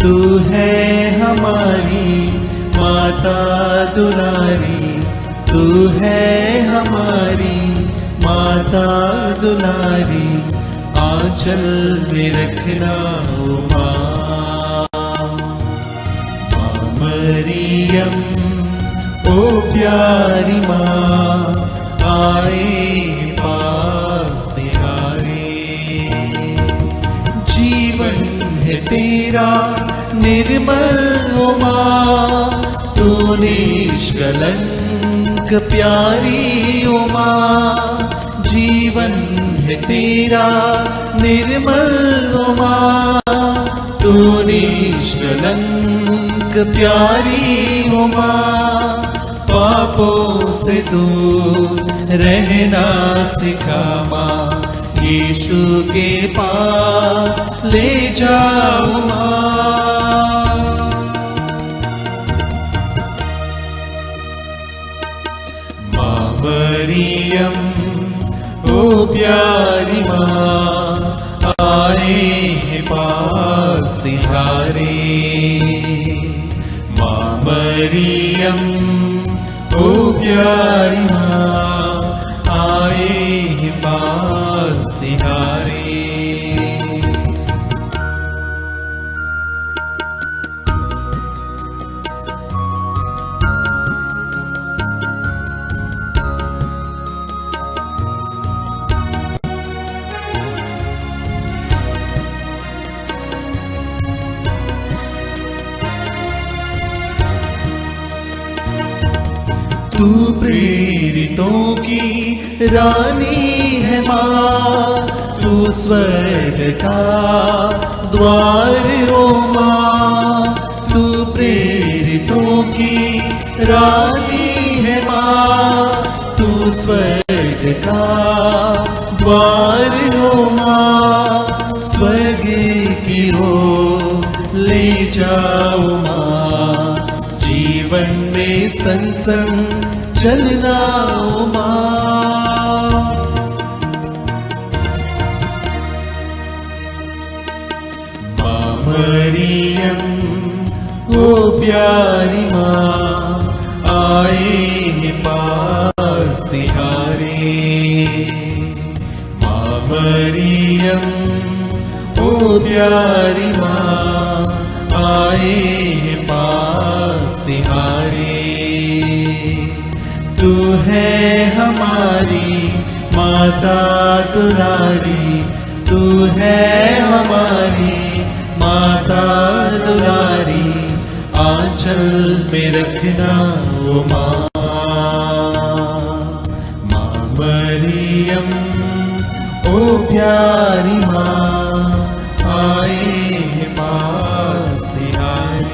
तू है हमारी माता दुलारी, तू है हमारी माता दुलारी, आंचल में रखना ओ माँ। माँ मरियम ओ प्यारी माँ, आए पास तेरे, जीवन है तेरा निर्मल ओ माँ, तू निष्कलंक प्यारी ओ माँ, जीवन है तेरा निर्मल ओ माँ, तू निष्कलंक प्यारी ओ माँ, पापों से दूर रहना सिखा माँ, यीशु के पास ले जाओ माँ। माँ मरियम ओ प्यारी माँ, आए हैं पास तिहारे। माँ मरियम ओ प्यारी माँ, आए हैं पास तिहारे। तू प्रेरितों की रानी है माँ, तू स्वर्ग का द्वार ओ माँ, तू प्रेरितों की रानी है माँ, तू स्वर्ग का द्वार ओ माँ, स्वर्ग की ओर ले जाओ माँ, जीवन में संग संग चलना ओ माँ। माँ मरियम ओ प्यारी माँ, आए हैं पास तिहारे। माँ मरियम ओ प्यारी माँ, आए हैं पास तिहारे। तू है हमारी माता दुलारी, तू है हमारी माता दुलारी, आंचल में रखना ओ माँ। माँ मरियम ओ प्यारी माँ, आए हैं पास तिहारे।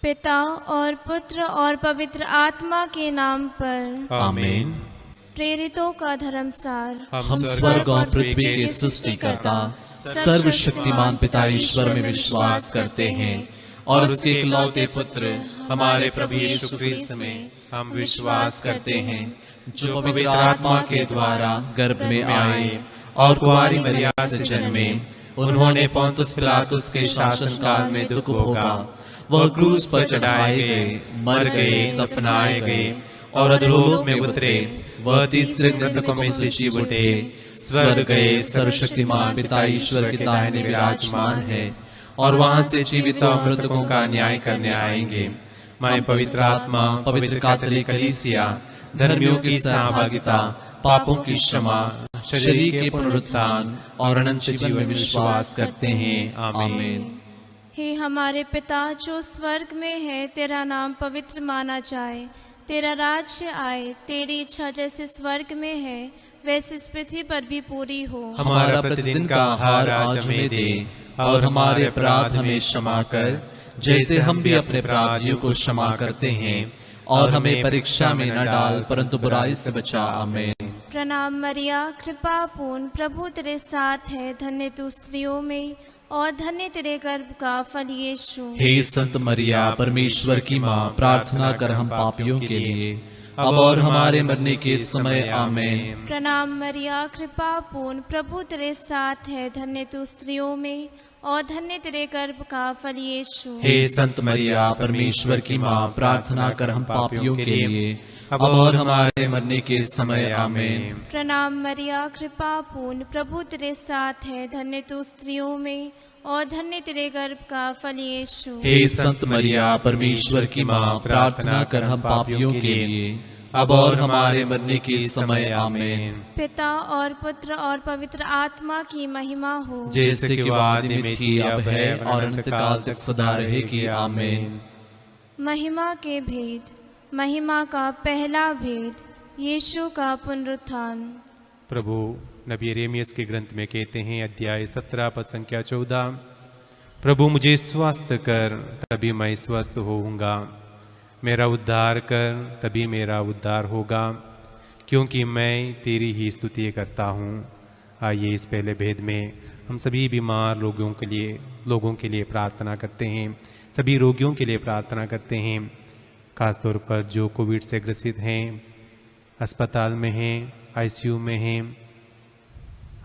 पिता और पुत्र और पवित्र आत्मा के नाम पर आमीन। प्रेरितों का धर्मसार। हम स्वर्ग और पृथ्वी के सृष्टिकर्ता सर्वशक्तिमान पिता ईश्वर में विश्वास करते हैं और उसके इकलौते पुत्र हमारे प्रभु यीशु क्रिस्त में हम विश्वास करते हैं, जो पवित्र आत्मा के द्वारा गर्भ में आए और कुंवारी मरियम से जन्मे। उन्होंने पोंतुस पिलातुस के शासन काल में दुख भोगा, वह क्रूस पर चढ़ाए गए, मर गए, दफनाए गए और अधोलोक में उतरे। वह तीसरे दिन में से जी उठे, स्वर्ग गए, सर्वशक्तिमान पिता ईश्वर के दाहिने विराजमान है और वहां से जीवित और मृतकों का न्याय करने आएंगे। मैं पवित्र आत्मा, पवित्र कैथोलिक कलीसिया, धर्मियों की सहभागिता, पापों की क्षमा, शरीर के पुनरुत्थान और अनंत जीवन में विश्वास करते हैं। आमीन। हे हमारे पिता जो स्वर्ग में है, तेरा नाम पवित्र माना जाए, तेरा राज्य आए, तेरी इच्छा जैसे स्वर्ग में है वैसे इस पृथ्वी पर भी पूरी हो। हमारा प्रतिदिन का आहार आज हमें दे और हमारे अपराध हमें क्षमा कर, जैसे हम भी अपने अपराधियों को क्षमा करते हैं, और हमें परीक्षा में न डाल परंतु बुराई से बचा। आमीन। प्रणाम मरिया, कृपा पूर्ण, प्रभु तेरे साथ है, धन्य तू स्त्रियों में और धन्य तेरे गर्भ का फल यीशु। हे संत मरिया, परमेश्वर की माँ, प्रार्थना कर हम पापियों के लिए अब और हमारे मरने के समय आमीन। प्रणाम मरिया, कृपा पूर्ण, प्रभु तेरे साथ है, धन्य तू स्त्रियों में और धन्य तेरे गर्भ का फल यीशु। हे संत मरिया, परमेश्वर की माँ, प्रार्थना कर हम पापियों के लिए अब और हमारे मरने के समय आमीन। प्रणाम मरिया, कृपा पूर्ण, प्रभु तेरे साथ है, धन्य तू स्त्रियों में और धन्य तेरे गर्भ का फल यीशु। हे संत मरिया, परमेश्वर की माँ, प्रार्थना कर हम पापियों के लिए अब और हमारे मरने के समय आमीन। पिता और पुत्र और पवित्र आत्मा की महिमा हो, जैसे कि आदि में थी, अब है और अनंत काल तक सदा रहेगी आमीन। महिमा के भेद। महिमा का पहला भेद, यीशु का पुनरुत्थान। प्रभु नबी यिर्मयाह के ग्रंथ में कहते हैं, अध्याय 17 पद संख्या 14, प्रभु मुझे स्वस्थ कर तभी मैं स्वस्थ होऊंगा, मेरा उद्धार कर तभी मेरा उद्धार होगा, क्योंकि मैं तेरी ही स्तुति करता हूँ। आइए इस पहले भेद में हम सभी बीमार लोगों के लिए प्रार्थना करते हैं, सभी रोगियों के लिए प्रार्थना करते हैं, खासतौर पर जो कोविड से ग्रसित हैं, अस्पताल में हैं, आईसीयू में हैं।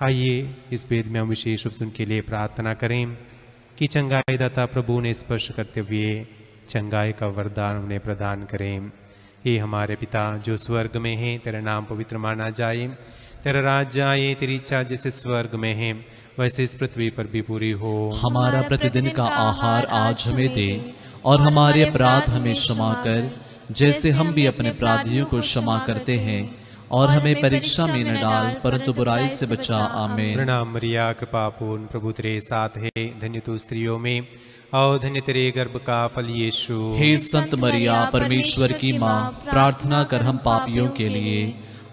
आइए इस भेद में हम विशेष रूप से उनके लिए प्रार्थना करें कि चंगाई दाता प्रभु ने स्पर्श करते हुए चंगाई का वरदान उन्हें प्रदान करें। हे हमारे पिता जो स्वर्ग में है, तेरा नाम पवित्र माना जाए, तेरा राज्य आए, तेरी इच्छा जैसे स्वर्ग में है वैसे इस पृथ्वी पर भी पूरी हो। हमारा प्रतिदिन का आहार आज हमें दे और हमारे अपराध हमें क्षमा कर, जैसे हम भी अपने अपराधियों को क्षमा करते हैं, और हमें परीक्षा में न डाल परंतु बुराई से बचा। आमीन। प्रणाम मरिया, कृपा पूर्ण, प्रभु तेरे साथ है, धन्य तू स्त्रियों में और धन्य तेरे गर्भ का फल यीशु। हे संत मरिया, परमेश्वर की माँ, प्रार्थना कर हम पापियों के लिए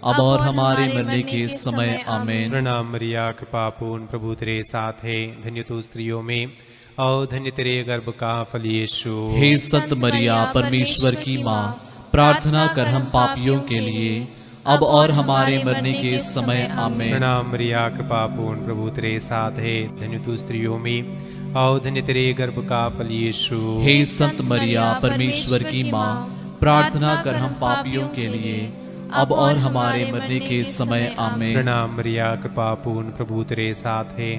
अब और हमारे मरने के समय। आमीन। प्रणाम मरिया, कृपा पूर्ण, प्रभु तेरे साथ है, धन्य तू स्त्रियों में और धन्य तेरे गर्भ का फल यीशु। हे संत मरिया, परमेश्वर की माँ, प्रार्थना कर हम पापियों के लिए अब और हमारे मरने के समय। आमीन। प्रणाम मरिया, कृपा पूर्ण, प्रभु तेरे साथ है, धन्य तू स्त्रियों में और धन्य तेरे गर्भ का फल यीशु। हे संत मरिया, परमेश्वर की माँ, प्रार्थना कर हम पापियों के लिए अब और हमारे मरने के समय। आमीन। प्रणाम मरिया, कृपा पूर्ण, प्रभु तेरे साथ है,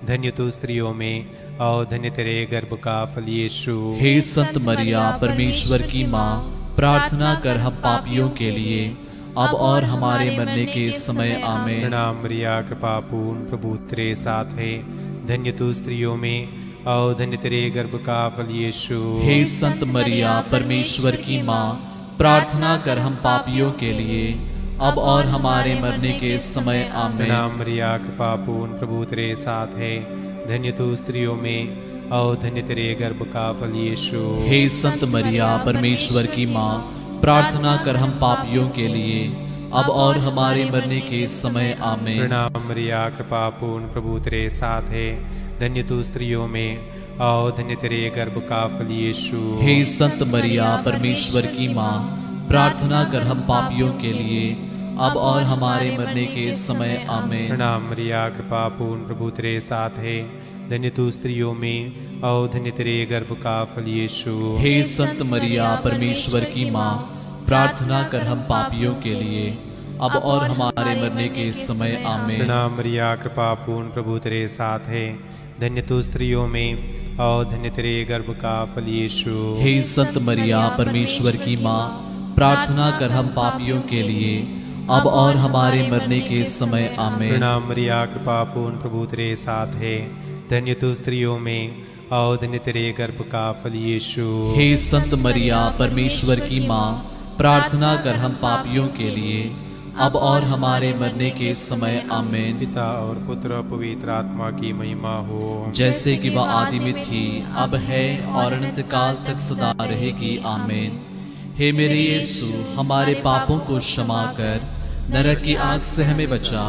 धन्य तू स्त्रियों में और धन्य तेरे गर्भ का फल यीशु। हे संत मरिया, परमेश्वर की माँ, प्रार्थना कर हम पापियों के लिए अब और हमारे मरने के समय। आमीन। प्रणाम मरिया, कृपा पूर्ण, प्रभु तेरे साथ है, धन्य तू स्त्रियों में और धन्य तेरे गर्भ का फल यीशु। हे संत मरिया, परमेश्वर की माँ, प्रार्थना कर हम पापियों के लिए अब और हमारे मरने के समय। आमीन। प्रणाम मरिया, कृपा पूर्ण, प्रभु तेरे साथ है, धन्य तू स्त्रियों में और धन्य तेरे गर्भ का फल यीशु। हे संत मरिया, परमेश्वर की माँ, प्रार्थना कर हम पापियों के लिए अब और हमारे मरने के समय। आमीन। प्रणाम मरिया, कृपा पूर्ण, प्रभु तेरे साथ है, धन्य तू स्त्रियों में और धन्य तेरे गर्भ का फल यीशु। हे संत मरिया, परमेश्वर की माँ, प्रार्थना कर हम पापियों के लिए अब और हमारे मरने के समय। आमीन। प्रणाम मरिया, कृपा पूर्ण, प्रभु तेरे साथ है, धन्य तू स्त्रियों में और धन्य तेरे गर्भ का फल यीशु। हे संत मरिया, परमेश्वर की माँ, प्रार्थना कर हम पापियों के लिए अब और हमारे मरने के समय। आमीन। प्रणाम मरिया, कृपा पूर्ण, प्रभु तेरे साथ है, धन्य तू स्त्रियों में और धन्य तेरे गर्भ का फल यीशु। हे संत मरिया, परमेश्वर की माँ, प्रार्थना कर हम पापियों के लिए अब और हमारे मरने के समय। आमीन। प्रणाम मरिया, कृपा पूर्ण, प्रभु तेरे साथ है, धन्य तू स्त्रियों में और धन्य तेरे गर्भ का फल यीशु। हे संत मरिया, परमेश्वर की माँ, प्रार्थना कर हम पापियों के लिए अब और हमारे मरने के समय। आमीन। पिता और पुत्र और पवित्र आत्मा की महिमा हो, जैसे कि वह आदि में थी, अब है और अनंत काल तक सदा रहेगी। आमीन। हे मेरे यीशु, हमारे पापों को क्षमा कर, नरक की आग से हमें बचा,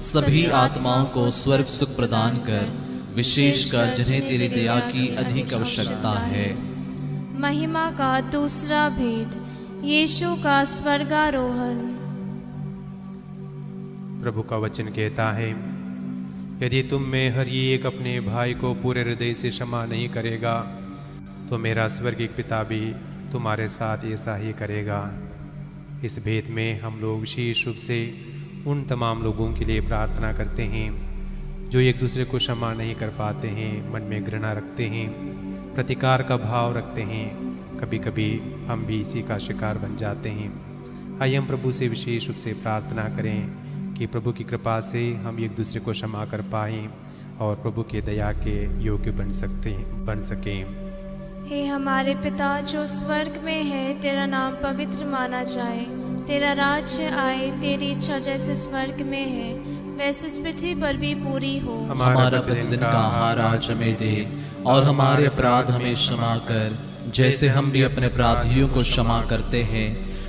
सभी आत्माओं को स्वर्ग सुख प्रदान कर, विशेषकर जिन्हें तेरी दया की अधिक आवश्यकता है। महिमा का दूसरा भेद, यीशु का स्वर्गारोहण। प्रभु का वचन कहता है, यदि तुम में हर एक अपने भाई को पूरे हृदय से क्षमा नहीं करेगा तो मेरा स्वर्गीय पिता भी तुम्हारे साथ ऐसा ही करेगा। इस भेद में हम लोग विशेष रूप से उन तमाम लोगों के लिए प्रार्थना करते हैं जो एक दूसरे को क्षमा नहीं कर पाते हैं, मन में घृणा रखते हैं, प्रतिकार का भाव रखते हैं। कभी कभी हम भी इसी का शिकार बन जाते हैं। आइए हम प्रभु से विशेष रूप से प्रार्थना करें कि प्रभु की कृपा से हम एक दूसरे को क्षमा कर पाएँ और प्रभु के दया के योग्य बन सकें। हे हमारे पिता जो स्वर्ग में है, तेरा नाम पवित्र माना जाए, तेरा राज्य आए, तेरी इच्छा जैसे स्वर्ग में है वैसे इस पृथ्वी पर भी पूरी हो। हमारा प्रतिदिन का आहार आज हमें दे और हमारे अपराध हमें क्षमा कर जैसे हम भी अपने अपराधियों को क्षमा करते हैं,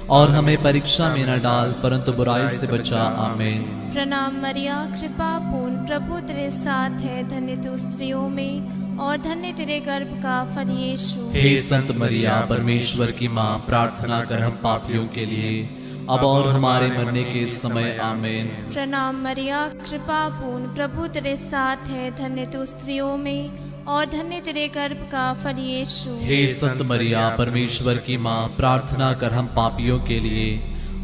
और हमें परीक्षा में न डाल परंतु बुराई से बचा। आमीन। प्रणाम मरिया, कृपा पूर्ण, प्रभु तेरे साथ है, धन्य तू स्त्रियों में और धन्य तेरे गर्भ का फल यीशु। हे संत मरिया, परमेश्वर की माँ, प्रार्थना कर हम पापियों के लिए अब और हमारे मरने के समय। आमीन। प्रणाम मरिया, कृपा पूर्ण, प्रभु तेरे साथ है, धन्य तू स्त्रियों में और धन्य तेरे गर्भ का फल यीशु। हे संत मरिया, परमेश्वर की माँ, प्रार्थना कर हम पापियों के लिए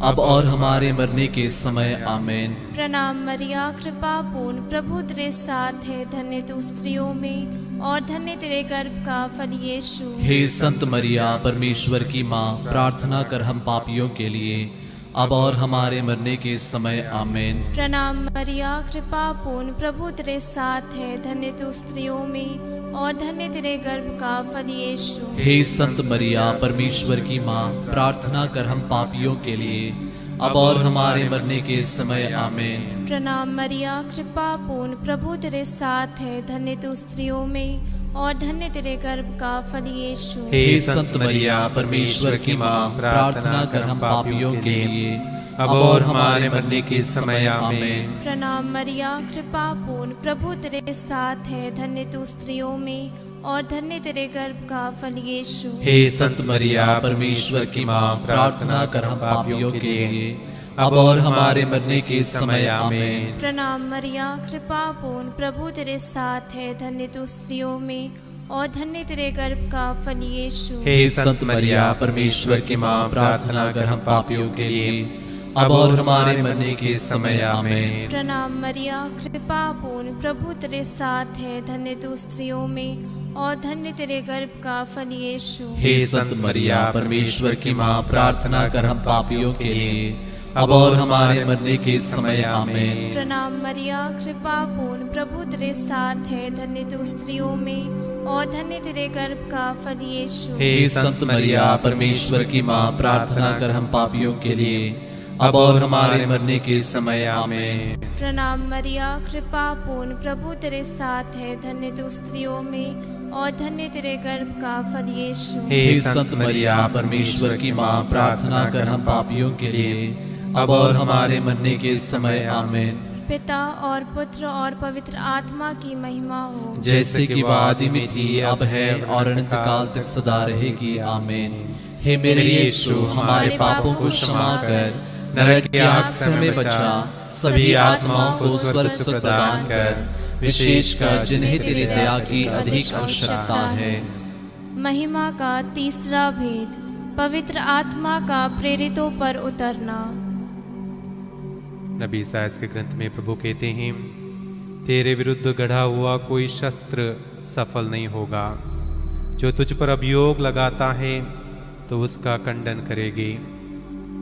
अब और हमारे मरने के समय। आमीन। प्रणाम मरिया, कृपा पूर्ण, प्रभु तेरे साथ है, धन्य तू स्त्रियों में और धन्य तेरे गर्भ का फल यीशु। हे संत मरिया, परमेश्वर की माँ, प्रार्थना कर हम पापियों के लिए अब और हमारे मरने के समय। आमीन। प्रणाम मरिया, कृपा पूर्ण, प्रभु तेरे साथ है, धन्य तू स्त्रियों में और धन्य तेरे गर्भ का फल यीशु। हे संत मरिया, परमेश्वर की माँ, प्रार्थना कर हम पापियों के लिए अब और हमारे मरने के समय। आमीन। प्रणाम मरिया, कृपा पूर्ण, प्रभु तेरे साथ है, धन्य तू स्त्रियों में और धन्य तेरे गर्भ का फल यीशु। हे संत मरिया, परमेश्वर की माँ, प्रार्थना कर हम पापियों के लिए अब और हमारे मरने के समय। आमीन। प्रणाम मरिया, कृपा पूर्ण, प्रभु तेरे साथ है, धन्य तू स्त्रियों में और धन्य तेरे गर्भ का फल यीशु। हे संत मरिया, परमेश्वर की माँ, प्रार्थना कर हम पापियों के लिए अब और हमारे मरने के समय। आमीन। प्रणाम मरिया, कृपा पूर्ण, प्रभु तेरे साथ है, धन्य तू स्त्रियों में और धन्य तेरे गर्भ का फल यीशु। हे संत मरिया, परमेश्वर की माँ, प्रार्थना कर हम पापियों के लिए अब और हमारे मरने के समय। आमीन। प्रणाम मरिया, कृपा पूर्ण, प्रभु तेरे साथ है, धन्य तू स्त्रियों में और धन्य तेरे गर्भ का फल यीशु। हे संत मरिया, परमेश्वर की माँ, प्रार्थना कर हम पापियों के लिए अब और हमारे मरने के समय। आमीन। प्रणाम मरिया, कृपा पूर्ण, प्रभु तेरे साथ है, धन्य तू स्त्रियों में और धन्य तेरे गर्भ का फल यीशु। हे संत मरिया, परमेश्वर की माँ, प्रार्थना कर हम पापियों के लिए अब और हमारे मरने के समय। आमीन। प्रणाम मरिया, कृपा पूर्ण, प्रभु तेरे साथ है, धन्य तू स्त्रियों में और धन्य तेरे गर्भ का फल यीशु। हे संत मरिया, परमेश्वर की माँ, प्रार्थना कर हम पापियों के लिए अब और हमारे मरने के समय। आमीन। पिता और पुत्र और पवित्र आत्मा की महिमा हो, जैसे कि वह आदि में थी, अब है और अनंत काल तक सदा रहेगी। आमीन। हे मेरे यीशु, हमारे पापों को क्षमा कर, नरक की आग से हमें बचा, सभी आत्माओं को स्वर्ग सुख प्रदान कर, विशेषकर जिन्हें तेरी दया की अधिक आवश्यकता है। महिमा का तीसरा भेद, पवित्र आत्मा का प्रेरितों पर उतरना। नबी ईसायाह के ग्रंथ में प्रभु कहते हैं, तेरे विरुद्ध गढ़ा हुआ कोई शस्त्र सफल नहीं होगा, जो तुझ पर अभियोग लगाता है तो उसका खंडन करेगी।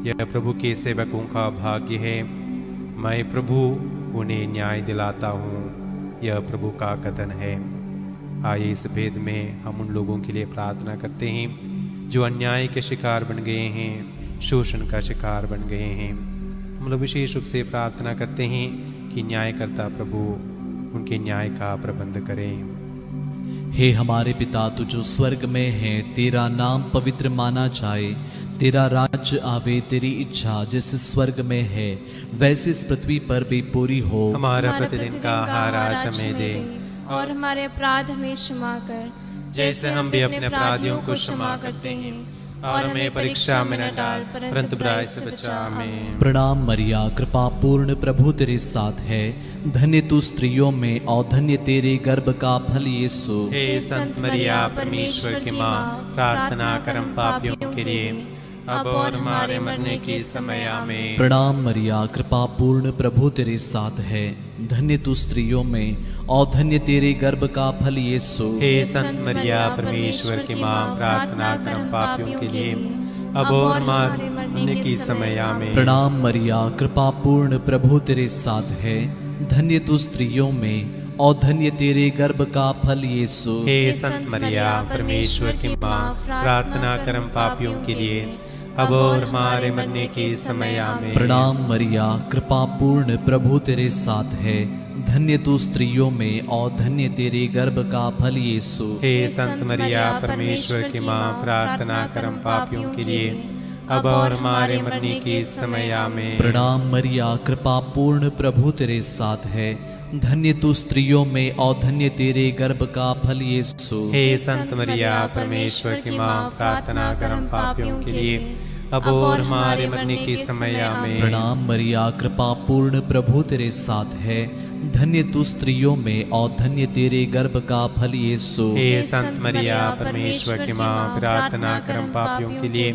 यह प्रभु के सेवकों का भाग्य है, मैं प्रभु उन्हें न्याय दिलाता हूँ, यह प्रभु का कथन है। आइए इस भेद में हम उन लोगों के लिए प्रार्थना करते हैं जो अन्याय के शिकार बन गए हैं, शोषण का शिकार बन गए हैं। हम लोग विशेष रूप से प्रार्थना करते हैं कि न्यायकर्ता प्रभु उनके न्याय का प्रबंध करें। हे हमारे पिता, तू जो स्वर्ग में है, तेरा नाम पवित्र माना जाए, तेरा राज्य आवे, तेरी इच्छा जैसे स्वर्ग में है वैसे इस पृथ्वी पर भी पूरी हो। हमारा प्रतिदिन का आहार आज हमें दे और हमारे अपराध हमें क्षमा कर, जैसे हम भी अपने अपराधियों को क्षमा करते हैं, और हमें परीक्षा में न डाल परंतु बुराई से बचा। आमीन। प्रणाम मरिया, कृपा पूर्ण, प्रभु तेरे साथ है, धन्य तू स्त्रियों में और धन्य तेरे गर्भ का फल यीशु। हे संत मरिया, परमेश्वर की माँ, प्रार्थना कर हम पापियों के लिए अब और हमारे मरने के समय आमीन। प्रणाम मरिया, कृपा पूर्ण, प्रभु तेरे साथ है। धन्य तू स्त्रियों में और धन्य तेरे गर्भ का फल यीशु। हे संत मरिया, परमेश्वर की माँ, प्रार्थना कर हम पापियों के लिए, अब और हमारे मरने के समय आमीन। प्रणाम मरिया, कृपा पूर्ण, प्रभु तेरे साथ है। धन्य तू स्त्रियों में और धन्य तेरे गर्भ का फल यीशु। हे संत मरिया, परमेश्वर की माँ, प्रार्थना कर हम पापियों के लिए, अब और हमारे मरने के समय आमीन। प्रणाम मरिया, कृपा पूर्ण, प्रभु तेरे साथ है। धन्य तू स्त्रियों में और धन्य तेरे गर्भ का फल यीशु। हे संत मरिया, परमेश्वर की माँ, प्रार्थना कर हम पापियों के लिए, अब और हमारे मरने के समय आमीन। प्रणाम मरिया, कृपा पूर्ण, प्रभु तेरे साथ है। धन्य तू स्त्रियों में और धन्य तेरे गर्भ का फल यीशु। हे संत मरिया, परमेश्वर की माँ, प्रार्थना कर हम पापियों के लिए, अब और हमारे मरने के समय आमीन। प्रणाम मरिया, कृपा पूर्ण, प्रभु तेरे साथ है। धन्य तू स्त्रियों में और धन्य तेरे गर्भ का फल यीशु। हे संत मरिया, परमेश्वर की माँ, प्रार्थना कर हम पापियों के लिए,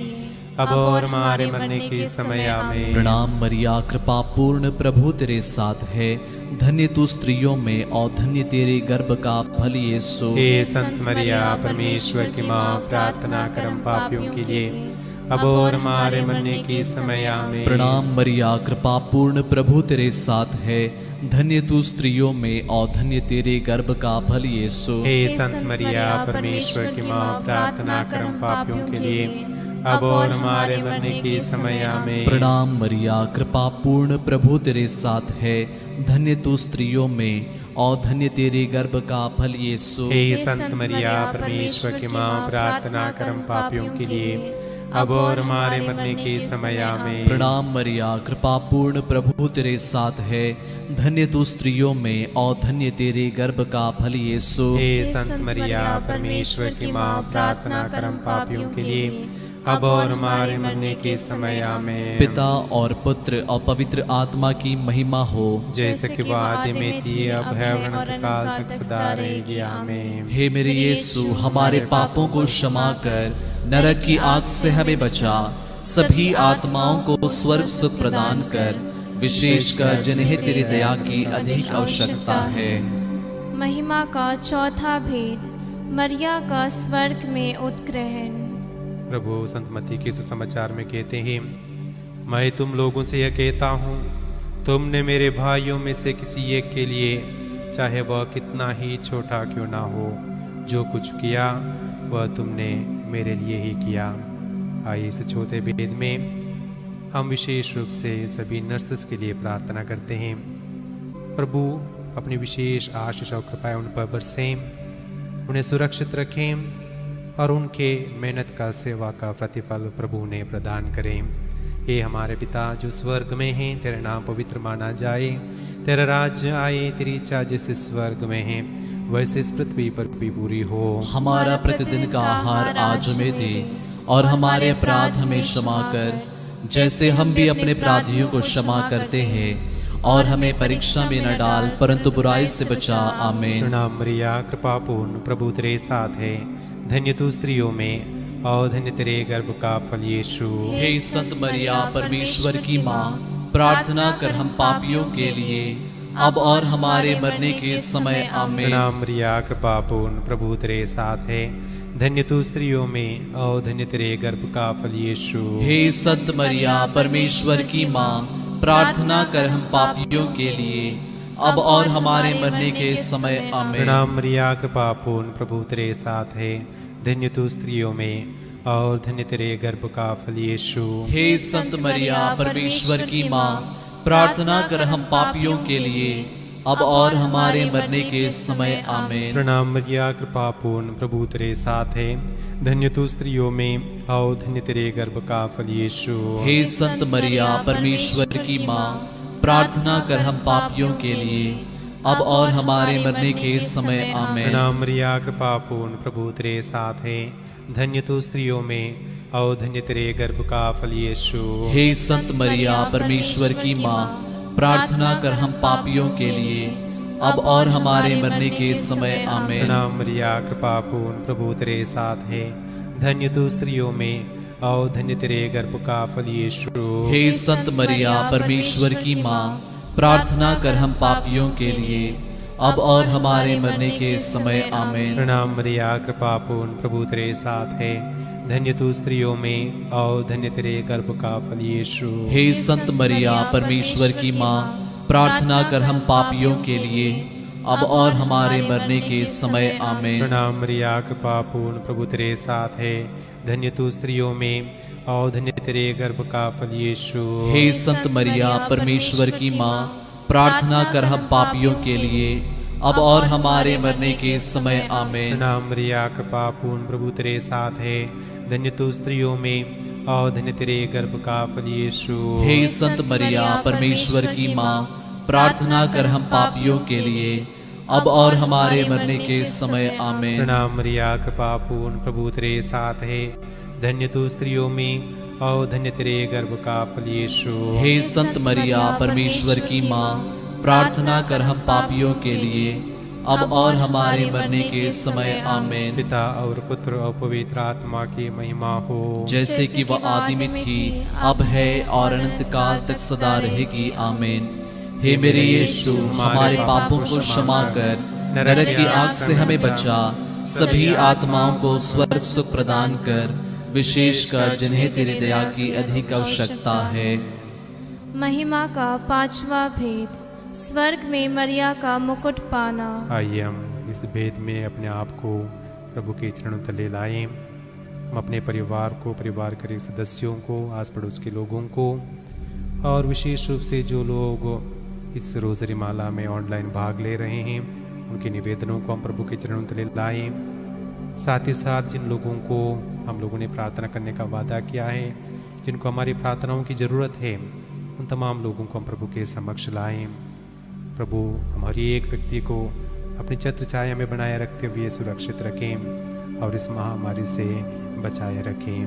अब और हमारे मरने के समय आमीन। प्रणाम मरिया, कृपा पूर्ण, प्रभु तेरे साथ है। धन्य तू स्त्रियों में और धन्य तेरे गर्भ का फल यीशु। हे संत मरिया, परमेश्वर की माँ, प्रार्थना कर हम पापियों के लिए, अब और हमारे मरने के समय आमीन। प्रणाम मरिया, कृपा पूर्ण, प्रभु तेरे साथ है। धन्य तू स्त्रियों में और धन्य तेरे गर्भ का फल यीशु। हे संत मरिया, परमेश्वर की माँ, प्रार्थना कर हम पापियों के लिए, अब और हमारे मरने के समय आमीन। प्रणाम मरिया, कृपा पूर्ण, प्रभु तेरे साथ है। धन्य तू स्त्रियों में और धन्य तेरे गर्भ का फल यीशु। हे संत मरिया, परमेश्वर की माँ, प्रार्थना कर हम पापियों के लिए, अब और हमारे मरने के समय आमीन। प्रणाम मरिया, कृपा पूर्ण, प्रभु तेरे साथ है। धन्य तू स्त्रियों में और धन्य तेरे गर्भ का फल यीशु। हे संत मरिया, परमेश्वर की माँ, प्रार्थना कर हम पापियों के लिए, अब और हमारे मरने के समय आमीन। पिता और पुत्र और पवित्र आत्मा की महिमा हो, जैसे कि वो आदि में थी, अब है और अनंत काल तक सदा रहेगी आमीन। हे मेरे यीशु, हमारे पापों को क्षमा कर, नरक की आग से हमें बचा, सभी आत्माओं को स्वर्ग सुख प्रदान कर, विशेषकर जिन्हें तेरी दया की अधिक आवश्यकता है। महिमा का चौथा भेद, मरिया का स्वर्ग में उत्ग्रहण। प्रभु संत मत्ती के सुसमाचार में कहते हैं, मैं तुम लोगों से यह कहता हूँ, तुमने मेरे भाइयों में से किसी एक के लिए, चाहे वह कितना ही छोटा क्यों ना हो, जो कुछ किया वह तुमने मेरे लिए ही किया। आइए इस चौथे भेद में हम विशेष रूप से सभी नर्सेस के लिए प्रार्थना करते हैं। प्रभु अपनी विशेष आशीष और कृपा उन पर बरसें, उन्हें सुरक्षित रखें और उनके मेहनत का, सेवा का प्रतिफल प्रभु ने प्रदान करें। हे हमारे पिता जो स्वर्ग में हैं, तेरा नाम पवित्र माना जाए, तेरा राज्य आए, तेरी इच्छा जैसे स्वर्ग में है वैसे इस पृथ्वी पर भी पूरी हो। हमारा प्रतिदिन का आहार आज हमें दे, और हमारे अपराध हमें क्षमा कर, जैसे हम भी अपने अपराधियों को क्षमा करते हैं, और हमें परीक्षा में न डाल, परंतु बुराई से बचा। आमीन। प्रणाम मरिया, कृपा पूर्ण, प्रभु तेरे साथ है। धन्य तू स्त्रियों में और धन्य तेरे गर्भ का फल यीशु। हे संत मरिया, परमेश्वर की माँ, प्रार्थना कर हम पापियों के लिए, अब और हमारे मरने के समय। आमीन। प्रणाम मरिया, कृपा पूर्ण, प्रभु तेरे साथ है। धन्य तू स्त्रियों में और धन्य तेरे गर्भ का फल यीशु। हे संत मरिया, परमेश्वर की माँ, प्रार्थना कर हम पापियों के लिए, अब और हमारे मरने के समय। आमीन। प्रणाम मरिया, कृपा पूर्ण, प्रभु तेरे साथ है। धन्य तू स्त्रियों में और धन्य तेरे गर्भ का फल यीशु। हे संत मरिया, परमेश्वर की माँ, प्रार्थना कर हम पापियों के लिए, अब और हमारे मरने के समय। आमीन। प्रणाम मरिया, कृपा पूर्ण, प्रभु तेरे साथ है। धन्य तू स्त्रियों में और धन्य तेरे गर्भ का फल यीशु। हे संत मरिया, परमेश्वर की माँ, प्रार्थना कर हम पापियों के लिए, अब और हमारे मरने के समय। आमीन। प्रणाम मरिया, कृपा पूर्ण, प्रभु तेरे साथ है। धन्य तू स्त्रियों में और धन्य तेरे गर्भ का फल यीशु। हे संत मरिया, परमेश्वर की माँ, प्रार्थना कर हम पापियों के लिए, अब और हमारे मरने के समय। आमीन। प्रणाम मरिया, कृपा पूर्ण, प्रभु तेरे साथ है। धन्य तू स्त्रियों में और धन्य तेरे गर्भ का फल यीशु। हे संत मरिया परमेश्वर की माँ, प्रार्थना कर हम पापियों के लिए अब और हमारे मरने के समय आमीन। प्रणाम मरिया, कृपा पूर्ण, प्रभु तेरे साथ है, धन्य तू स्त्रियों में और धन्य तेरे गर्भ का फल यीशु। हे संत मरिया परमेश्वर की माँ, प्रार्थना कर हम पापियों के लिए अब और हमारे मरने के समय आमीन। प्रणाम मरिया, कृपा पूर्ण, प्रभु तेरे साथ है, धन्य तू स्त्रियों में और धन्य तेरे गर्भ का फल यीशु। हे संत मरिया परमेश्वर की माँ, प्रार्थना कर हम पापियों के लिए अब और हमारे मरने के समय आमीन। प्रणाम मरिया, कृपा पूर्ण, प्रभु तेरे साथ है, धन्य तू स्त्रियों में और धन्य तेरे गर्भ का फल यीशु। हे संत मरिया परमेश्वर की माँ, प्रार्थना कर हम पापियों के लिए अब और हमारे मरने के समय आमीन। प्रणाम मरिया, कृपा पूर्ण, प्रभु तेरे साथ है, धन्य तू स्त्रियों में और धन्य तेरे गर्भ का फल यीशु। हे संत मरिया परमेश्वर की माँ, प्रार्थना कर हम पापियों के लिए अब और हमारे मरने के समय आमीन। पिता और पुत्र और पवित्र आत्मा की महिमा हो, जैसे कि वह आदि में थी, अब है और अनंत काल तक सदा रहेगी आमीन। हे मेरे यीशु, हमारे पापों को क्षमा कर, नरक की आग से हमें बचा, सभी आत्माओं को स्वर्ग सुख प्रदान कर, विशेषकर जिन्हें तेरी दया की अधिक आवश्यकता है। महिमा का पांचवा भेद, स्वर्ग में मरिया का मुकुट पाना। आइए हम इस भेद में अपने आप को प्रभु के चरणों तले लाएं। हम अपने परिवार को, परिवार के सदस्यों को, आस पड़ोस के लोगों को और विशेष रूप से जो लोग इस रोज़री माला में ऑनलाइन भाग ले रहे हैं, उनके निवेदनों को हम प्रभु के चरणों तले लाएं। साथ ही साथ जिन लोगों को हम लोगों ने प्रार्थना करने का वादा किया है, जिनको हमारी प्रार्थनाओं की ज़रूरत है, उन तमाम लोगों को हम प्रभु के समक्ष लाएं। प्रभु हमारी एक व्यक्ति को अपनी छत्र छाया में बनाए रखते हुए सुरक्षित रखें और इस महामारी से बचाए रखें।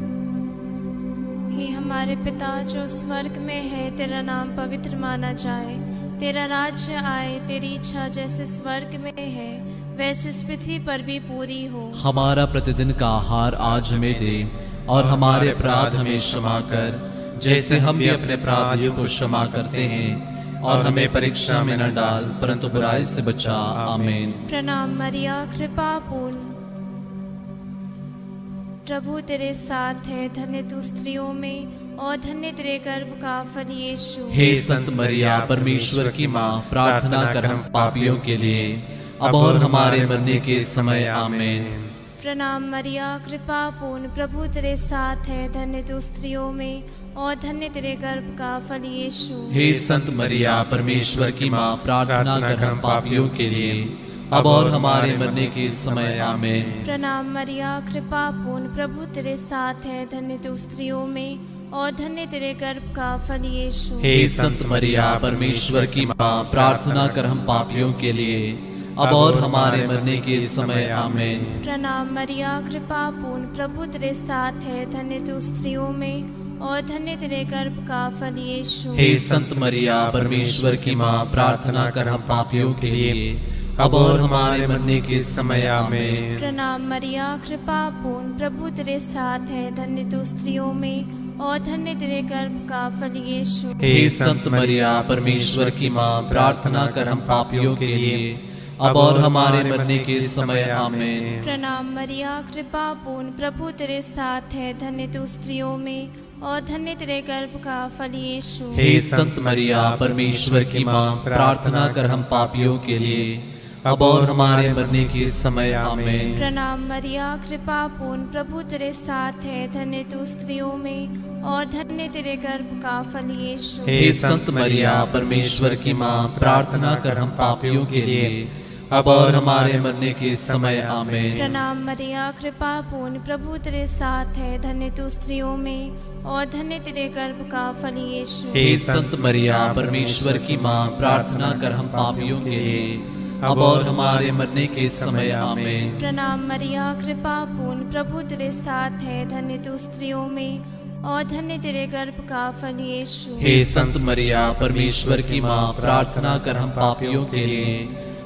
हे हमारे पिता जो स्वर्ग में है, तेरा नाम पवित्र माना जाए, तेरा राज्य आए, तेरी इच्छा जैसे स्वर्ग में है वैसे इस पृथ्वी पर भी पूरी हो। हमारा प्रतिदिन का आहार आज हमें दे और हमारे अपराध हमें क्षमा कर, जैसे हम भी अपने अपराधियों को क्षमा करते हैं, और हमें परीक्षा में न डाल परंतु बुराई से बचा। आमीन। प्रणाम मरिया, कृपा पूर्ण, प्रभु तेरे साथ है, धन्य तू स्त्रियों में और धन्य तेरे गर्भ का फल यीशु। हे संत मरिया परमेश्वर की माँ, प्रार्थना कर हम पापियों के लिए अब और हमारे मरने के समय आमीन। प्रणाम मरिया, कृपा पूर्ण, प्रभु तेरे साथ है, धन्य तू स्त्रियों में और धन्य तेरे गर्भ का फल यीशु। हे संत मरिया परमेश्वर की माँ, प्रार्थना कर हम पापियों के लिए अब और हमारे मरने के समय आमीन। प्रणाम मरिया, कृपा पूर्ण, प्रभु तेरे साथ है, धन्य तू स्त्रियों में और धन्य तेरे गर्भ का फल यीशु। हे संत मरिया परमेश्वर की माँ, प्रार्थना कर हम पापियों के लिए अब और हमारे मरने के समय आमीन। प्रणाम मरिया, कृपा पूर्ण, प्रभु तेरे साथ है, धन्य तू स्त्रियों में और धन्य तेरे गर्भ का फल यीशु। हे संत मरिया परमेश्वर की माँ, प्रार्थना कर हम पापियों के लिए अब और हमारे मरने के समय आमीन। प्रणाम मरिया, कृपा पूर्ण, प्रभु तेरे साथ है, धन्य तू स्त्रियों में और धन्य तेरे गर्भ का फल यीशु। हे संत मरिया परमेश्वर की माँ, प्रार्थना कर हम पापियों के लिए अब और हमारे मरने के समय आमीन। प्रणाम मरिया, कृपा पूर्ण, प्रभु तेरे साथ है, धन्य तू स्त्रियों में और धन्य तेरे गर्भ का फल यीशु। हे संत मरिया परमेश्वर की माँ, प्रार्थना कर हम पापियों के लिए अब और हमारे मरने के समय आमीन। प्रणाम मरिया, कृपा पूर्ण, प्रभु तेरे साथ है, धन्य तू स्त्रियों में और धन्य तेरे गर्भ का फल यीशु। हे संत मरिया परमेश्वर की माँ, प्रार्थना कर हम पापियों के लिए अब और हमारे मरने के समय आमीन। प्रणाम मरिया, कृपा पूर्ण, प्रभु तेरे साथ है, धन्य तू स्त्रियों में और धन्य तेरे गर्भ का फल यीशु। हे संत मरिया परमेश्वर की माँ, प्रार्थना कर हम पापियों के लिए अब और हमारे मरने के समय आमीन। प्रणाम मरिया, कृपा पूर्ण, प्रभु तेरे साथ है, धन्य तू स्त्रियों में और धन्य तेरे गर्भ का फल यीशु। हे संत मरिया परमेश्वर की माँ, प्रार्थना कर हम पापियों के लिए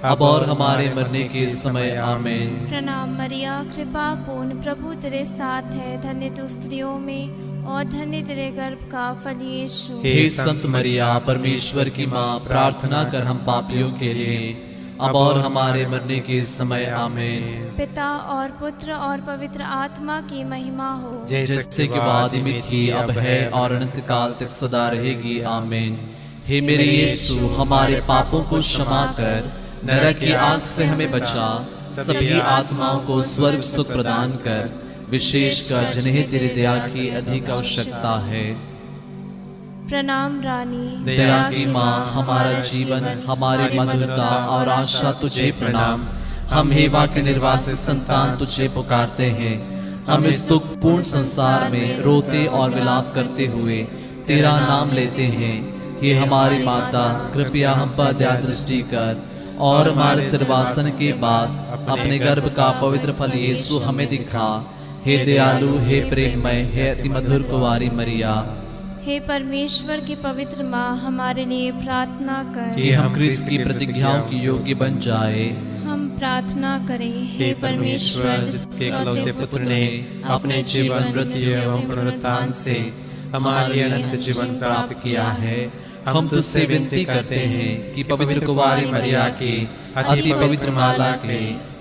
अब और हमारे मरने के समय आमीन। प्रणाम मरिया, कृपा पूर्ण, प्रभु तेरे साथ है, धन्य तू स्त्रियों में और धन्य तेरे गर्भ का फल यीशु। हे संत मरिया, परमेश्वर की माँ, प्रार्थना कर हम पापियों के लिए, अब और हमारे मरने के समय आमीन। पिता और पुत्र और पवित्र आत्मा की महिमा हो, जैसे कि वादी में थी, अब है और अनंत काल तक सदा रहेगी आमीन। हे मेरे यीशु, हमारे पापों को क्षमा कर, नरक की आग से हमें बचा, सभी आत्माओं को स्वर्ग सुख प्रदान कर, विशेषकर जिन्हें तेरी दया की अधिक आवश्यकता है। प्रणाम रानी, दया की माँ, हमारा जीवन, हमारी मधुरता और आशा तुझे प्रणाम। हम हेवा के निर्वासित संतान तुझे पुकारते हैं। हम इस दुखपूर्ण संसार में रोते और विलाप करते हुए तेरा नाम लेते हैं। हे हमारी माता, कृपया हम पर दया दृष्टि कर और हमारे सिरवासन के बाद अपने गर्भ का पवित्र फल यीशु हमें दिखा। हे दयालु, हे प्रेममय, हे अति मधुर कुंवारी मरिया, हे परमेश्वर की पवित्र माँ, हमारे लिए प्रार्थना कर कि हम क्रिस्त की प्रतिज्ञाओं की योग्य बन जाए। हम प्रार्थना करें। हे परमेश्वर, जिसके इकलौते पुत्र ने अपने जीवन, मृत्यु एवं पुनरुत्थान से हमारे अनंत जीवन प्राप्त किया है, हम तुझसे विनती करते हैं कि पवित्र कुंवारी मरिया के अति पवित्र माला के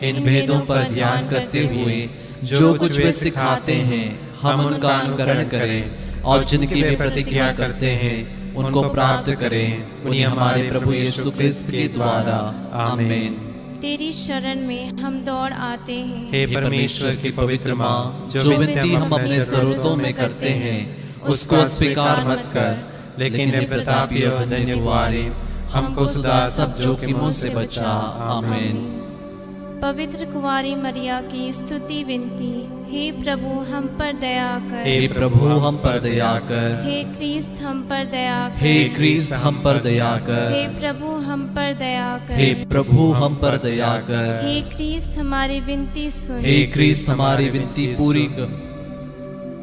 इन भेदों पर ध्यान करते हुए जो कुछ वे सिखाते हैं, हम उनका अनुकरण करें और जिनकी वे प्रतिज्ञा करते हैं उनको प्राप्त करें। उन्हें हमारे प्रभु यीशु क्रिस्त के द्वारा आमीन। तेरी शरण में हम दौड़ आते हैं। हे परमेश्वर की पवित्र माँ, जो विनती हम अपने जरूरतों में करते हैं उसको अस्वीकार मत कर, लेकिन हे प्रतापी और धन्य कुंवारी, हमको सदा सब जोखिमों से बचा। आमीन। पवित्र कुंवारी मरिया की स्तुति विनती। हे प्रभु, हम पर दया कर। हे प्रभु, हम पर दया कर। हे क्रिस्त, हम पर दया कर। हे क्रिस्त, हम पर दया कर। हे प्रभु, हम पर दया कर। हे प्रभु, हम पर दया कर। हे क्रिस्त, हमारी विनती सुन। हे क्रिस्त, हमारी विनती पूरी कर।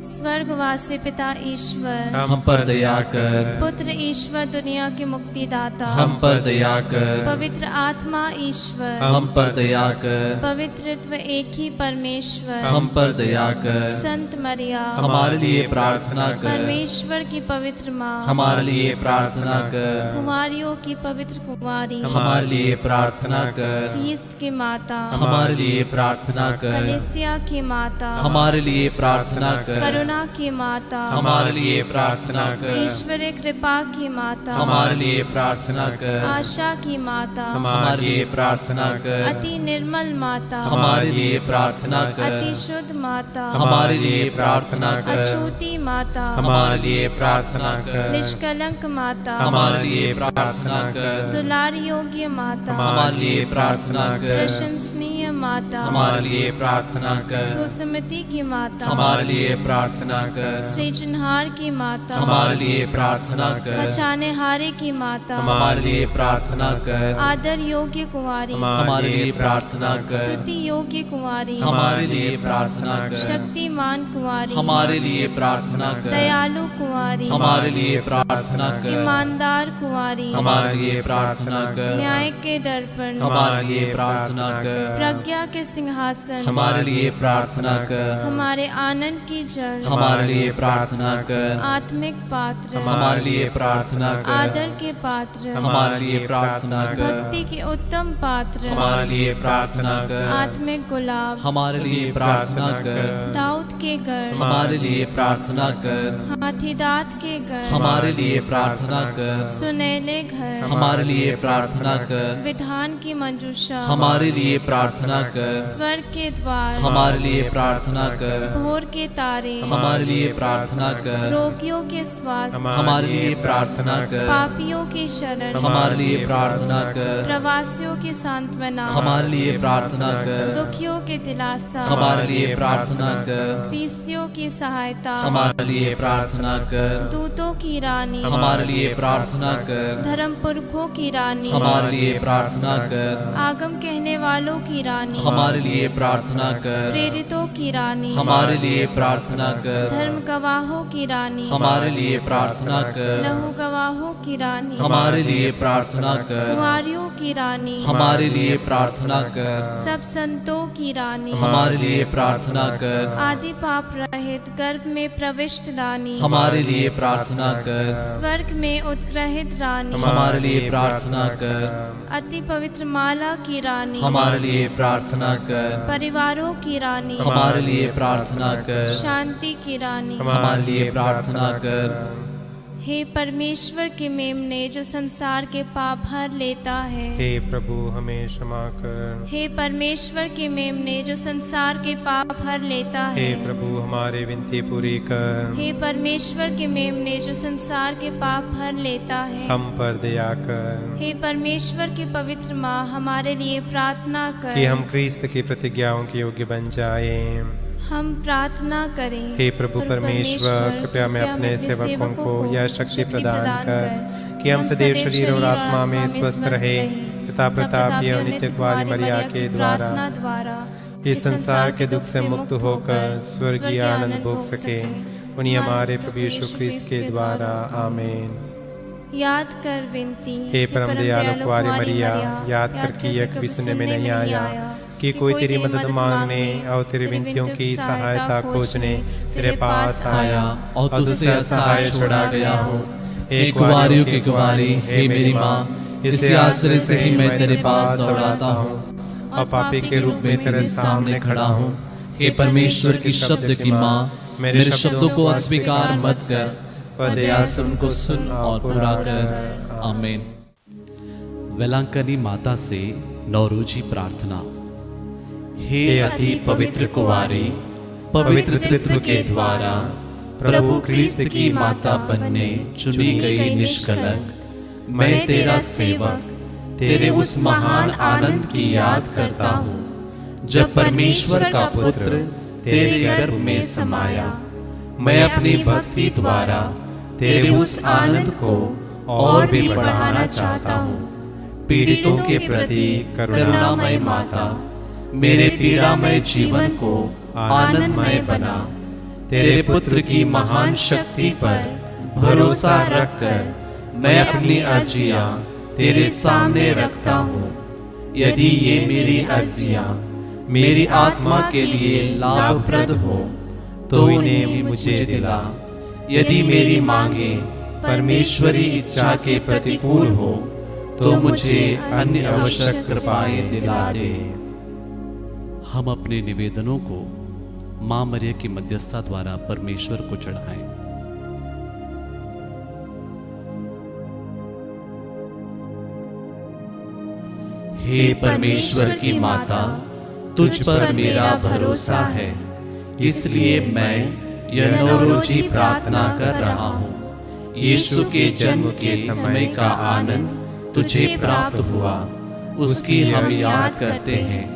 स्वर्गवासी पिता ईश्वर, हम पर दया कर। पुत्र ईश्वर, दुनिया के मुक्तिदाता, हम पर दया कर। पवित्र आत्मा ईश्वर, हम पर दया कर। पवित्रत्व एक ही परमेश्वर, हम पर दया कर। संत मरिया, हमारे लिए प्रार्थना कर। परमेश्वर की पवित्र माँ, हमारे लिए प्रार्थना कर। कुंवारियों की पवित्र कुंवारी, हमारे लिए प्रार्थना कर। क्रिस्त की माता, हमारे लिए प्रार्थना कर। कलीसिया की माता, हमारे लिए प्रार्थना कर। करुणा की माता, हमारे लिए प्रार्थना कर। ईश्वरीय कृपा की माता, हमारे लिए प्रार्थना कर। आशा की माता, हमारे लिए प्रार्थना कर। अति निर्मल माता, हमारे लिए प्रार्थना कर। अति शुद्ध माता, हमारे लिए प्रार्थना कर। अछूती माता, हमारे लिए प्रार्थना कर। निष्कलंक माता, हमारे लिए प्रार्थना कर। दुलार योग्य माता, हमारे लिए प्रार्थना कर। प्रशंसनीय माता, हमारे लिए प्रार्थना कर। सुसमति की माता, हमारे लिए प्रार्थना कर। सृजनहार की माता, हमारे लिए प्रार्थना कर। बचाने हारे की माता, हमारे लिए प्रार्थना कर। आदर योग्य कुंवारी, हमारे लिए प्रार्थना कर। स्तुति योग्य कुंवारी, हमारे लिए प्रार्थना कर। शक्तिमान कुंवारी, हमारे लिए प्रार्थना कर। दयालु कुंवारी, हमारे लिए प्रार्थना कर। ईमानदार कुंवारी, हमारे लिए प्रार्थना कर। न्याय के दर्पण, हमारे लिए प्रार्थना कर। प्रज्ञा के सिंहासन, हमारे लिए प्रार्थना कर। हमारे आनंद की जड़, हमारे लिए प्रार्थना कर। आत्मिक पात्र, हमारे लिए प्रार्थना कर। आदर के पात्र, हमारे लिए प्रार्थना कर। भक्ति के उत्तम पात्र, हमारे लिए प्रार्थना कर। आत्मिक गुलाब, हमारे लिए प्रार्थना कर। दाऊद के गढ़, हमारे लिए प्रार्थना कर। हाथीदांत के गढ़, हमारे लिए प्रार्थना कर। सुनहले घर, हमारे लिए प्रार्थना कर। विधान की मंजूषा, हमारे लिए प्रार्थना कर। स्वर्ग के द्वार, हमारे लिए प्रार्थना कर। भोर के तारे, हमारे लिए प्रार्थना कर। रोगियों के स्वास्थ्य, हमारे लिए प्रार्थना कर। पापियों की शरण, हमारे लिए प्रार्थना कर। प्रवासियों की सांत्वना, हमारे लिए प्रार्थना कर। दुखियों के दिलासा, हमारे लिए प्रार्थना कर। ख्रीस्तियों की सहायता, हमारे लिए प्रार्थना कर। दूतों की रानी, हमारे लिए प्रार्थना कर। धर्म पुरखों की रानी, हमारे लिए प्रार्थना कर। आगम कहने वालों की रानी, रानी, हमारे लिए प्रार्थना कर। प्रेरितों की रानी, हमारे लिए प्रार्थना कर। धर्म गवाहों की रानी, हमारे लिए प्रार्थना कर। लहू गवाहों की रानी, हमारे लिए प्रार्थना कर। कुंवारियों की रानी, हमारे लिए प्रार्थना कर। सब संतों की रानी, हमारे लिए प्रार्थना कर। आदि पाप रहित गर्भ में प्रविष्ट रानी, हमारे लिए प्रार्थना कर। स्वर्ग में उत्ग्रहित रानी, हमारे लिए प्रार्थना कर। अति पवित्र माला की रानी, हमारे लिए प्रार्थना कर। परिवारों की रानी, हमारे लिए प्रार्थना कर। शांति की रानी, हमारे लिए प्रार्थना कर। हे परमेश्वर के मेमने जो संसार के पाप हर लेता है, हे प्रभु हमें क्षमा कर। हे परमेश्वर के मेमने जो संसार के पाप हर लेता हे है, प्रभु हमारे विनती पूरी कर। हे परमेश्वर के मेमने जो संसार के पाप हर लेता है, हम पर दया कर हे परमेश्वर की पवित्र माँ हमारे लिए प्रार्थना कर। कि हम क्रिस्त की प्रतिज्ञाओं के योग्य बन जाएं। हम प्रार्थना करें। हे प्रभु परमेश्वर, कृपया मैं अपने सेवकों को यह शक्ति प्रदान कर कि हम सदैव शरीर और आत्मा में स्वस्थ रहे, पिता प्रताप एवं नित्य कुमारी मरिया के द्वारा इस संसार के दुख से मुक्त होकर स्वर्गीय आनंद भोग सके। उन्हीं हमारे प्रभु यीशु ख्रिस्त के द्वारा आमीन। याद कर विनती, हे परम दयालु कुमारी मरिया, याद कर कि यह कभी सुनने में नहीं आया कि कोई तेरी मदद मांगने और तेरी विनतियों की सहायता खोजने तेरे पास आया और तुझसे असहाय छोड़ा गया हो। हे कुंवारियों की कुंवारी, हे मेरी माँ, इस आश्रय से ही मैं तेरे पास दौड़ाता हूँ और पापी के रूप में तेरे सामने खड़ा हूँ। हे परमेश्वर की शब्द की माँ, मेरे शब्दों को अस्वीकार मत कर, पर दया से उनको सुन और पूरा कर। आमीन। वेलांकनी माता से नौरोजी प्रार्थना। हे अति पवित्र कुंवारी, पवित्र त्रित्व के द्वारा प्रभु ख्रिस्त की माता बनने चुनी गई निष्कलंक, मैं तेरा सेवक तेरे उस महान आनंद की याद करता हूँ जब परमेश्वर का पुत्र तेरे गर्भ में समाया। मैं अपनी भक्ति द्वारा तेरे उस आनंद को और भी बढ़ाना चाहता हूँ। पीड़ितों के प्रति करुणामय माता, मेरे पीड़ामय जीवन को आनंदमय बना। तेरे पुत्र की महान शक्ति पर भरोसा रखकर मैं अपनी अर्जियां तेरे सामने रखता हूँ। यदि ये मेरी अर्जियां मेरी आत्मा के लिए लाभप्रद हो तो इन्हें भी मुझे दिला। यदि मेरी मांगे परमेश्वरी इच्छा के प्रतिकूल हो तो मुझे अन्य आवश्यक कृपाएं दिला दे। हम अपने निवेदनों को मां मरिया की मध्यस्थता द्वारा परमेश्वर को चढ़ाएं। हे परमेश्वर की माता, तुझ पर मेरा भरोसा है, इसलिए मैं यह नौरोजी प्रार्थना कर रहा हूँ। यीशु के जन्म के समय का आनंद तुझे प्राप्त हुआ, उसकी हम याद करते हैं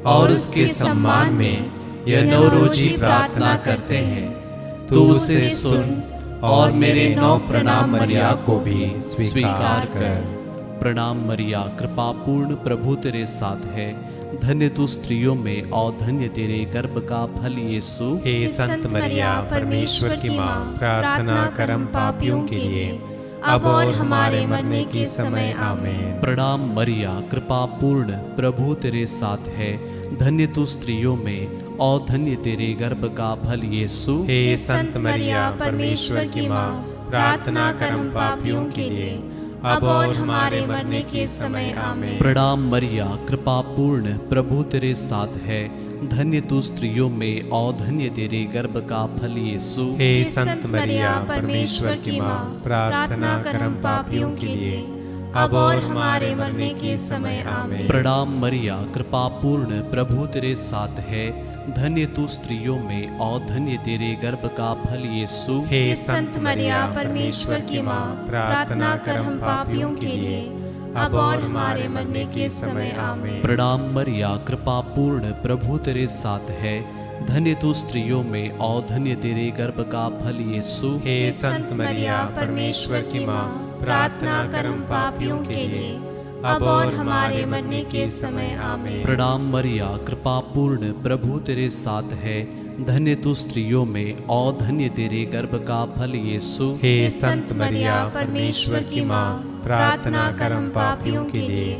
और उसके सम्मान में यह नौरोजी प्रार्थना करते हैं। तू उसे सुन और मेरे 9 प्रणाम मरिया को भी स्वीकार कर। प्रणाम मरिया, कृपा पूर्ण, प्रभु तेरे साथ है। धन्य तू स्त्रियों में और धन्य तेरे गर्भ का फल यीशु। हे संत मरिया, परमेश्वर की माँ, प्रार्थना कर हम पापियों के लिए, अब और हमारे मरने के समय आमीन। प्रणाम मरिया, कृपा पूर्ण, प्रभु तेरे साथ है। धन्य तू स्त्रियों में और धन्य तेरे गर्भ का फल यीशु। हे संत मरिया, परमेश्वर की माँ, प्रार्थना कर हम पापियों के लिए, अब और हमारे मरने के समय आमीन। प्रणाम मरिया, कृपा पूर्ण, प्रभु तेरे साथ है। धन्य तू स्त्रियों में और धन्य तेरे गर्भ का फल यीशु। हे संत मरिया, परमेश्वर की माँ, प्रार्थना कर हम पापियों के लिए, अब और हमारे मरने के समय आमीन। प्रणाम मरिया, कृपा पूर्ण, प्रभु तेरे साथ है। धन्य तू स्त्रियों में और धन्य तेरे गर्भ का फल यीशु। हे संत मरिया, परमेश्वर की माँ, प्रार्थना कर हम पापियों के लिए, अब और हमारे मरने के समय आमीन। प्रणाम मरिया, कृपा पूर्ण, प्रभु तेरे साथ है। धन्य तू स्त्रियों में और धन्य तेरे गर्भ का फल यीशु। हे संत मरिया, परमेश्वर की माँ, प्रार्थना कर हम पापियों के लिए, अब और हमारे मरने के समय आमीन। प्रणाम मरिया, कृपा पूर्ण, प्रभु तेरे साथ है। धन्य तू स्त्रियों में और धन्य तेरे गर्भ का फल यीशु। हे संत मरिया, परमेश्वर की माँ, प्रार्थना कर हम पापियों के लिए,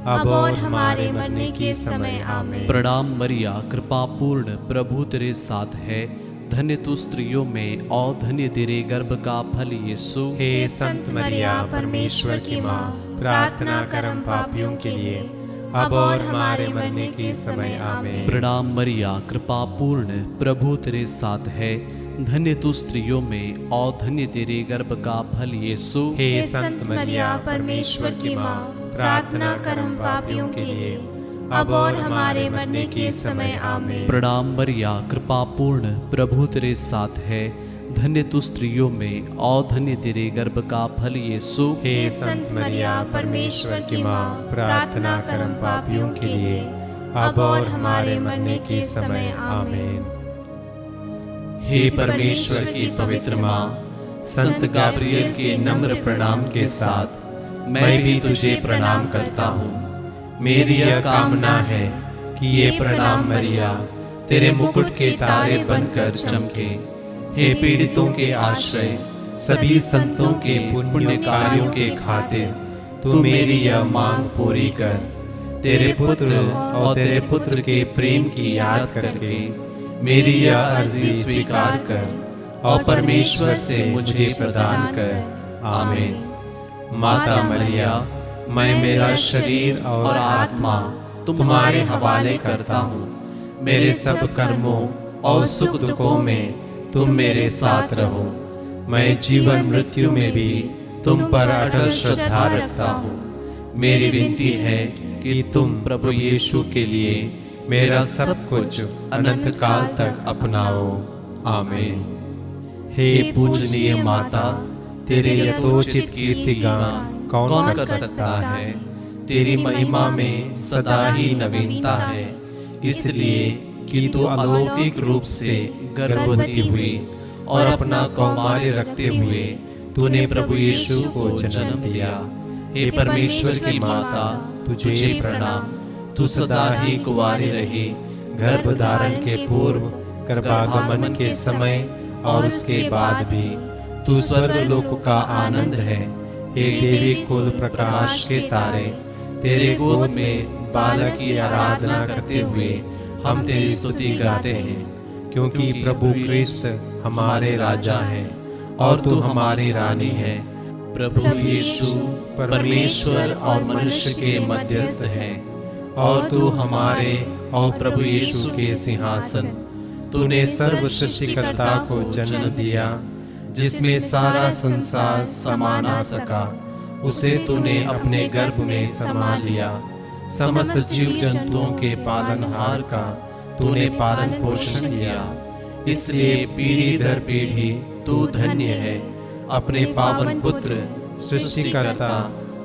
अब और हमारे मरने के समय आमीन। प्रणाम मरिया, कृपा पूर्ण, प्रभु तेरे साथ है। धन्य तू स्त्रियों में और धन्य तेरे गर्भ का फल यीशु। हे संत मरिया, परमेश्वर की माँ, प्रार्थना कर हम पापियों के लिए, अब और हमारे मरने के समय आमीन। प्रणाम मरिया, कृपा पूर्ण, प्रभु तेरे साथ है। धन्य तू स्त्रियों में और धन्य तेरे गर्भ का फल यीशु। हे संत मरिया, परमेश्वर की माँ, प्रार्थना कर हम पापियों के लिए, अब और हमारे मरने के समय आमीन। प्रणाम मरिया, कृपा पूर्ण, प्रभु तेरे साथ है। धन्य तू स्त्रियों में और धन्य तेरे गर्भ का फल यीशु। हे संत मरिया, परमेश्वर की माँ, प्रार्थना कर हम पापियों के लिए, अब और हमारे मरने के समय आमीन। हे परमेश्वर की पवित्र माँ, संत गाब्रियल के नम्र प्रणाम के साथ मैं भी तुझे प्रणाम करता हूँ। मेरी यह कामना है कि ये प्रणाम मरिया तेरे मुकुट के तारे बनकर चमके। हे पीड़ितों के आश्रय, सभी संतों के पुण्य कार्यों के खातिर तू मेरी यह मांग पूरी कर। तेरे पुत्र और तेरे पुत्र के प्रेम की याद करके मेरी यह अर्जी स्वीकार कर और परमेश्वर से मुझे प्रदान कर। आमीन। माता मरिया, मैं मेरा शरीर और आत्मा तुम्हारे हवाले करता हूँ। मेरे सब कर्मों और सुख दुखों में तुम मेरे साथ रहो। मैं जीवन मृत्यु में भी तुम पर अटल श्रद्धा रखता हूँ। मेरी विनती है कि तुम प्रभु यीशु के लिए मेरा सब कुछ अनंत काल तक अपनाओ। आमीन। हे पूजनीय माता, तेरे यथोचित कीर्तिगान कौन कर सकता है। तेरी महिमा में सदा ही नवीनता है, इसलिए कि तू अलौकिक रूप से गर्भवती हुई और अपना कौमार्य रखते हुए तूने प्रभु यीशु को जन्म दिया। हे परमेश्वर की माता, तुझे प्रणाम। तू सदा ही कुंवारी रही, गर्भ धारण के पूर्व, गर्भागमन के समय और उसके बाद भी तू स्वर्गलोक का आनंद है। हे देवी कुल प्रकाश के तारे, तेरे गोद में बालक की आराधना करते हुए हम तेरी स्तुति गाते हैं, क्योंकि प्रभु क्रिस्त हमारे राजा हैं और तू हमारी रानी है। प्रभु यीशु परमेश्वर और मनुष्य के मध्यस्थ है, और तू हमारे और प्रभु यीशु के सिंहासन। तूने सर्व सृष्टिकर्ता को जन्म दिया, जिसमें सारा संसार समा ना सका, उसे तूने अपने गर्भ में समा लिया। समस्त जीव जंतुओं के पालनहार का तूने पालन पोषण किया, इसलिए पीढ़ी दर पीढ़ी तू धन्य है। अपने पावन पुत्र सृष्टिकर्ता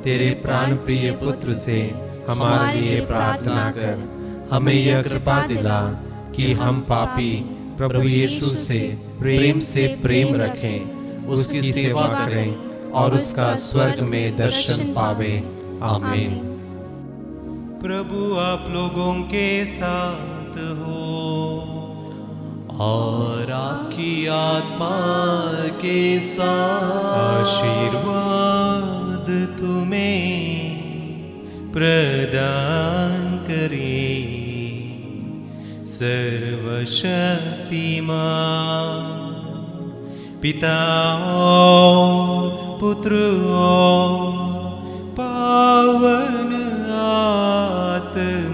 तेरे प्राण प्रिय पुत्र से हमारे लिए प्रार्थना कर। हमें यह कृपा दिला कि हम पापी प्रभु यीशु से प्रेम रखें, उसकी सेवा करें और उसका स्वर्ग में दर्शन पावे। आमीन। प्रभु आप लोगों के साथ हो और आपकी आत्मा के साथ। आशीर्वाद तुम्हें प्रदान करे सर्वशक्तिमान पिता और पुत्र और पावन आत्मा।